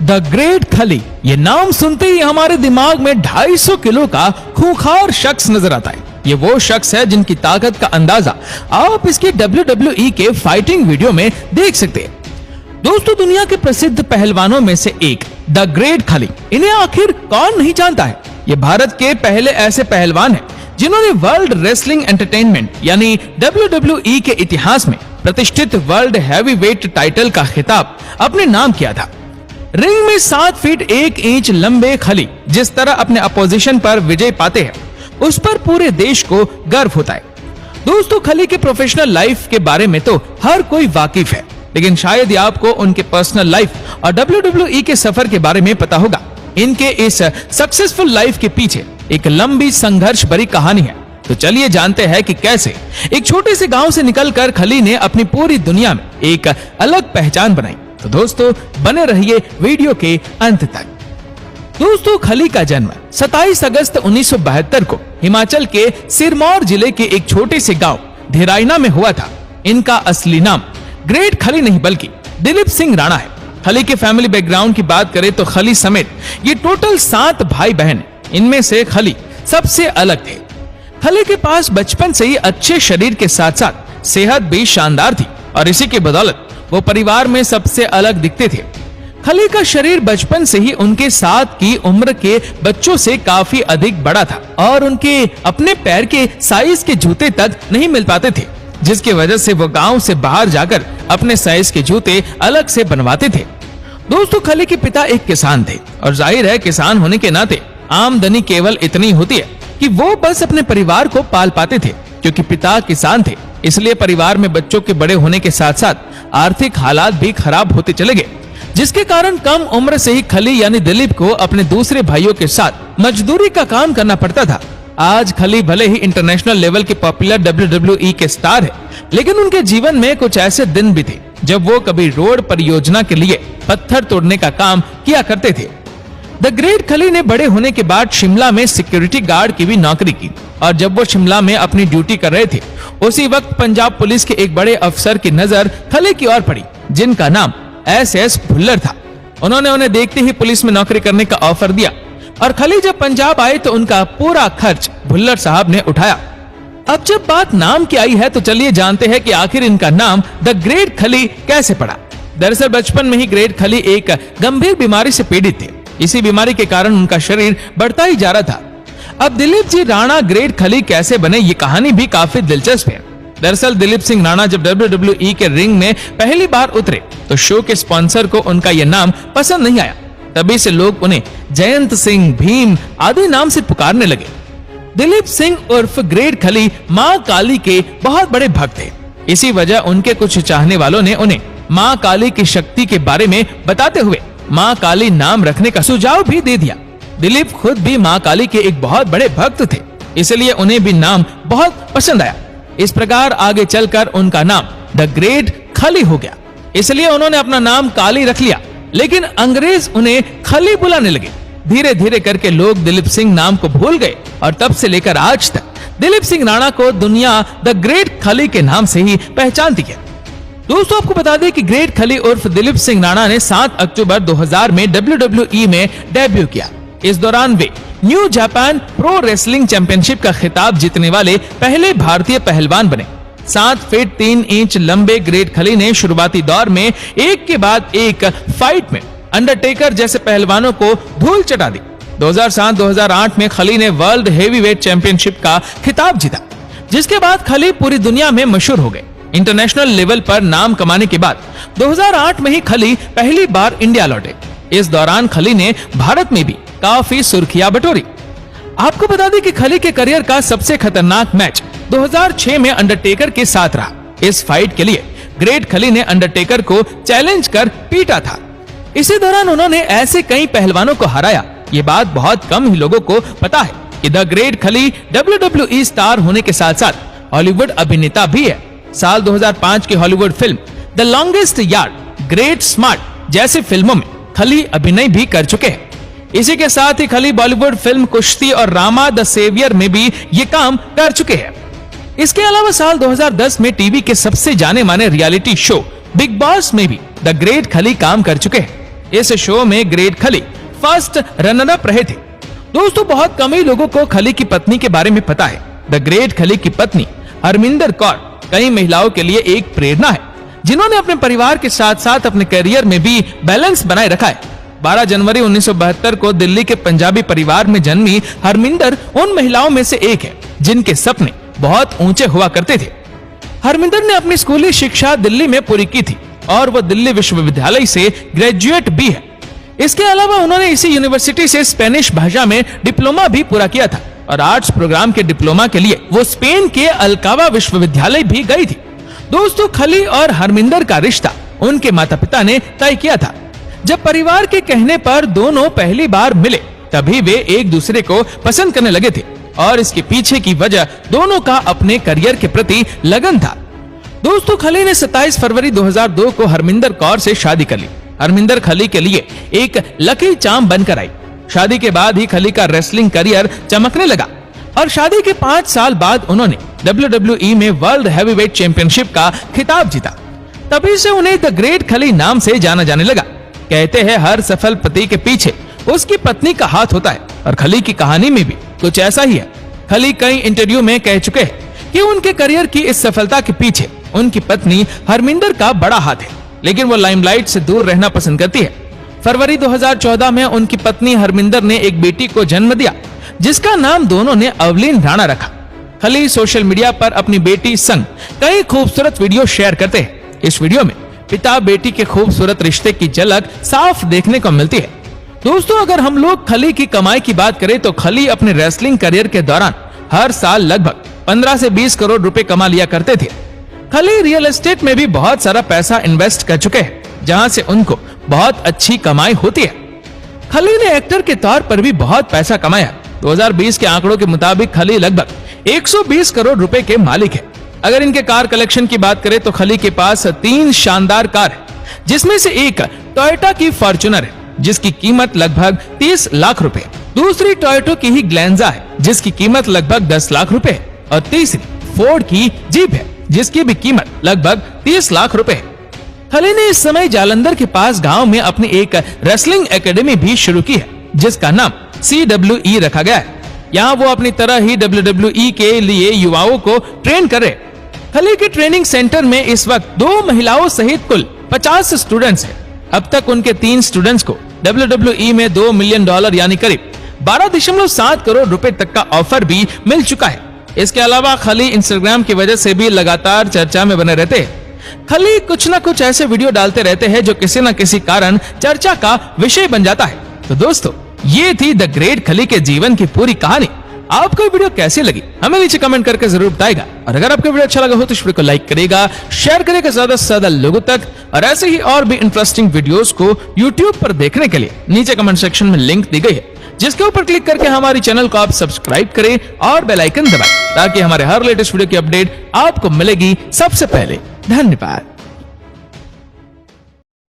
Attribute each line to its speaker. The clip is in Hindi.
Speaker 1: द ग्रेट खली, ये नाम सुनते ही हमारे दिमाग में 250 किलो का खूंखार शख्स नजर आता है। ये वो शख्स है जिनकी ताकत का अंदाजा आप इसके WWE के फाइटिंग वीडियो में देख सकते हैं। दोस्तों, दुनिया के प्रसिद्ध पहलवानों में से एक द ग्रेट खली, इन्हें आखिर कौन नहीं जानता है। ये भारत के पहले ऐसे पहलवान हैं जिन्होंने वर्ल्ड रेसलिंग एंटरटेनमेंट यानी WWE के इतिहास में प्रतिष्ठित वर्ल्ड हैवीवेट टाइटल का खिताब अपने नाम किया था। रिंग में 7 फीट 1 इंच लंबे खली जिस तरह अपने अपोजिशन पर विजय पाते हैं, उस पर पूरे देश को गर्व होता है। दोस्तों, खली के प्रोफेशनल लाइफ के बारे में तो हर कोई वाकिफ है, लेकिन शायद ही आपको उनके पर्सनल लाइफ और WWE के सफर के बारे में पता होगा। इनके इस सक्सेसफुल लाइफ के पीछे एक लंबी संघर्ष भरी कहानी है। तो चलिए जानते हैं कि कैसे एक छोटे से गांव से निकलकर खली ने अपनी पूरी दुनिया में एक अलग पहचान बनाई। तो दोस्तों, बने रहिए वीडियो के अंत तक। दोस्तों, खली का जन्म 27 अगस्त 1972 को हिमाचल के सिरमौर जिले के एक छोटे से गांव धेराइना में हुआ था। इनका असली नाम ग्रेट खली नहीं बल्कि दिलीप सिंह राणा है। खली के फैमिली बैकग्राउंड की बात करें तो खली समेत ये टोटल 7 भाई बहन हैं। इनमें से खली सबसे अलग थे। खली के पास बचपन से ही अच्छे शरीर के साथ साथ सेहत भी शानदार थी और इसी की बदौलत वो परिवार में सबसे अलग दिखते थे। खली का शरीर बचपन से ही उनके साथ की उम्र के बच्चों से काफी अधिक बड़ा था और उनके अपने पैर के साइज के जूते तक नहीं मिल पाते थे, जिसकी वजह से वो गांव से बाहर जाकर अपने साइज के जूते अलग से बनवाते थे। दोस्तों, खली के पिता एक किसान थे और जाहिर है किसान होने के नाते आमदनी केवल इतनी होती है कि वो बस अपने परिवार को पाल पाते थे। क्योंकि पिता किसान थे, इसलिए परिवार में बच्चों के बड़े होने के साथ साथ आर्थिक हालात भी खराब होते चले गए, जिसके कारण कम उम्र से ही खली यानी दिलीप को अपने दूसरे भाइयों के साथ मजदूरी का काम करना पड़ता था। आज खली भले ही इंटरनेशनल लेवल के पॉपुलर WWE के स्टार है, लेकिन उनके जीवन में कुछ ऐसे दिन भी थे जब वो कभी रोड परियोजना के लिए पत्थर तोड़ने का काम किया करते थे। द ग्रेट खली ने बड़े होने के बाद शिमला में सिक्योरिटी गार्ड की भी नौकरी की और जब वो शिमला में अपनी ड्यूटी कर रहे थे, उसी वक्त पंजाब पुलिस के एक बड़े अफसर की नजर खली की ओर पड़ी, जिनका नाम SS भुल्लर था। उन्होंने उन्हें देखते ही पुलिस में नौकरी करने का ऑफर दिया और खली जब पंजाब आए तो उनका पूरा खर्च भुल्लर साहब ने उठाया। अब जब बात नाम की आई है तो चलिए जानते हैं कि आखिर इनका नाम द ग्रेट खली कैसे पड़ा। दरअसल बचपन में ही ग्रेट खली एक गंभीर बीमारी से पीड़ित थे। इसी बीमारी के कारण उनका शरीर बढ़ता ही जा रहा था। अब दिलीप जी राणा ग्रेट खली कैसे बने, ये कहानी भी काफी दिलचस्प है। दरअसल दिलीप सिंह राणा जब WWE के रिंग में पहली बार उतरे तो शो के स्पॉन्सर को उनका यह नाम पसंद नहीं आया। तभी से लोग उन्हें जयंत सिंह, भीम आदि नाम से पुकारने लगे। दिलीप सिंह उर्फ ग्रेट खली मां काली के बहुत बड़े भक्त थे। इसी वजह उनके कुछ चाहने वालों ने उन्हें मां काली की शक्ति के बारे में बताते हुए मां काली नाम रखने का सुझाव भी दे दिया। दिलीप खुद भी मां काली के एक बहुत बड़े भक्त थे, इसलिए उन्हें भी नाम बहुत पसंद आया। इस प्रकार आगे चलकर उनका नाम द ग्रेट खली हो गया। इसलिए उन्होंने अपना नाम काली रख लिया, लेकिन अंग्रेज उन्हें खली बुलाने लगे। धीरे धीरे करके लोग दिलीप सिंह नाम को भूल गए और तब से लेकर आज तक दिलीप सिंह राणा को दुनिया द ग्रेट खली के नाम से ही पहचानती है। दोस्तों, आपको बता दें कि ग्रेट खली उर्फ दिलीप सिंह राणा ने 7 अक्टूबर 2000 में WWE में डेब्यू किया। इस दौरान वे New Japan pro wrestling championship का खिताब जीतने वाले पहले भारतीय पहलवान बने। 7 फीट 3 इंच लंबे ग्रेट खली ने शुरुआती दौर में एक के बाद एक फाइट में अंडरटेकर जैसे पहलवानों को धूल चटा दी। 2007-2008 में खली ने वर्ल्ड हेवीवेट चैंपियनशिप का खिताब जीता, जिसके बाद खली पूरी दुनिया में मशहूर हो गए। इंटरनेशनल लेवल पर नाम कमाने के बाद 2008 में ही खली पहली बार इंडिया लौटे। इस दौरान खली ने भारत में भी काफी सुर्खियां बटोरी। आपको बता दें कि खली के करियर का सबसे खतरनाक मैच 2006 में अंडरटेकर के साथ रहा। इस फाइट के लिए ग्रेट खली ने अंडरटेकर को चैलेंज कर पीटा था। इसी दौरान उन्होंने ऐसे कई पहलवानों को हराया। ये बात बहुत कम ही लोगों को पता है कि द ग्रेट खली WWE स्टार होने के साथ साथ हॉलीवुड अभिनेता भी है। साल 2005 की Hollywood film the longest yard, great smart जैसी फिल्मों में खली अभिनय भी कर चुके हैं। इसी के साथ ही खली बॉलीवुड फिल्म कुश्ती और रामा द सेवियर में भी ये काम कर चुके हैं। इसके अलावा साल 2010 में टीवी के सबसे जाने माने रियलिटी शो बिग बॉस में भी द ग्रेट खली काम कर चुके हैं। इस शो में ग्रेट खली फर्स्ट रनर अप रहे थे। दोस्तों, बहुत कम ही लोगों को खली की पत्नी के बारे में पता है। द ग्रेट खली की पत्नी हरमिंदर कौर कई महिलाओं के लिए एक प्रेरणा है, जिन्होंने अपने परिवार के साथ साथ अपने करियर में भी बैलेंस बनाए रखा है। 12 जनवरी 1972 को दिल्ली के पंजाबी परिवार में जन्मी हरमिंदर उन महिलाओं में से एक है जिनके सपने बहुत ऊंचे हुआ करते थे। हरमिंदर ने अपनी स्कूली शिक्षा दिल्ली में पूरी की थी और वह दिल्ली विश्वविद्यालय से ग्रेजुएट भी है। इसके अलावा उन्होंने इसी यूनिवर्सिटी से स्पेनिश भाषा में डिप्लोमा भी पूरा किया था और आर्ट्स प्रोग्राम के डिप्लोमा के लिए वो स्पेन के अल्कावा विश्वविद्यालय भी गई थी। दोस्तों, खली और हरमिंदर का रिश्ता उनके माता पिता ने तय किया था। जब परिवार के कहने पर दोनों पहली बार मिले, तभी वे एक दूसरे को पसंद करने लगे थे और इसके पीछे की वजह दोनों का अपने करियर के प्रति लगन था। दोस्तों, खली ने 27 फरवरी 2002 को हरमिंदर कौर से शादी कर ली। हरमिंदर खली के लिए एक लकी चार्म बनकर आई। शादी के बाद ही खली का रेसलिंग करियर चमकने लगा और शादी के 5 साल बाद उन्होंने WWE में वर्ल्ड हैवीवेट चैंपियनशिप का खिताब जीता। तभी से उन्हें द ग्रेट खली नाम से जाना जाने लगा। कहते हैं हर सफल पति के पीछे उसकी पत्नी का हाथ होता है और खली की कहानी में भी कुछ ऐसा ही है। खली कई इंटरव्यू में कह चुके हैं कि उनके करियर की इस सफलता के पीछे उनकी पत्नी हरमिंदर का बड़ा हाथ है, लेकिन वो लाइमलाइट से दूर रहना पसंद करती है। फरवरी 2014 में उनकी पत्नी हरमिंदर ने एक बेटी को जन्म दिया, जिसका नाम दोनों ने अवलीन राणा रखा। खली सोशल मीडिया पर अपनी बेटी संग कई खूबसूरत वीडियो शेयर करते हैं। इस वीडियो में पिता बेटी के खूबसूरत रिश्ते की झलक साफ देखने को मिलती है। दोस्तों, अगर हम लोग खली की कमाई की बात करें तो खली अपने रेसलिंग करियर के दौरान हर साल लगभग 15 से 20 करोड़ रुपए कमा लिया करते थे। खली रियल एस्टेट में भी बहुत सारा पैसा इन्वेस्ट कर चुके हैं, जहां से उनको बहुत अच्छी कमाई होती है। खली ने एक्टर के तौर पर भी बहुत पैसा कमाया। 2020 के आंकड़ों के मुताबिक खली लगभग 120 करोड़ रुपए के मालिक है। अगर इनके कार कलेक्शन की बात करें तो खली के पास 3 शानदार कार है, जिसमें से एक टोयोटा की फॉर्च्यूनर है जिसकी कीमत लगभग 30 लाख रुपए, दूसरी टोयोटा की ही ग्लैंजा है जिसकी कीमत लगभग 10 लाख रुपए है और तीसरी फोर्ड की जीप है जिसकी भी कीमत लगभग 30 लाख रुपए है। खली ने इस समय जालंधर के पास गांव में अपनी एक रेसलिंग एकेडमी भी शुरू की है जिसका नाम CWE रखा गया है। यहाँ वो अपनी तरह ही WWE के लिए युवाओं को ट्रेन कर रहे। खली के ट्रेनिंग सेंटर में इस वक्त 2 महिलाओं सहित कुल 50 स्टूडेंट्स हैं। अब तक उनके 3 स्टूडेंट्स को WWE में $2 मिलियन यानी करीब 12.7 करोड़ रुपए तक का ऑफर भी मिल चुका है। इसके अलावा खली इंस्टाग्राम की वजह से भी लगातार चर्चा में बने रहते हैं। खली कुछ न कुछ ऐसे वीडियो डालते रहते हैं जो किसी न किसी कारण चर्चा का विषय बन जाता है। तो दोस्तों, ये थी द ग्रेट खली के जीवन की पूरी कहानी। आपको वीडियो कैसी लगी हमें नीचे कमेंट करके जरूर बताएगा और अगर आपको वीडियो अच्छा लगा हो तो इस वीडियो को लाइक करेगा, शेयर करेगा ज्यादा से ज्यादा लोगों तक। और ऐसे ही और भी इंटरेस्टिंग वीडियोस को YouTube पर देखने के लिए नीचे कमेंट सेक्शन में लिंक दी गई है, जिसके ऊपर क्लिक करके हमारी चैनल को आप सब्सक्राइब करें और बेल आइकन दबाएं ताकि हमारे हर लेटेस्ट वीडियो की अपडेट आपको मिलेगी सबसे पहले। धन्यवाद।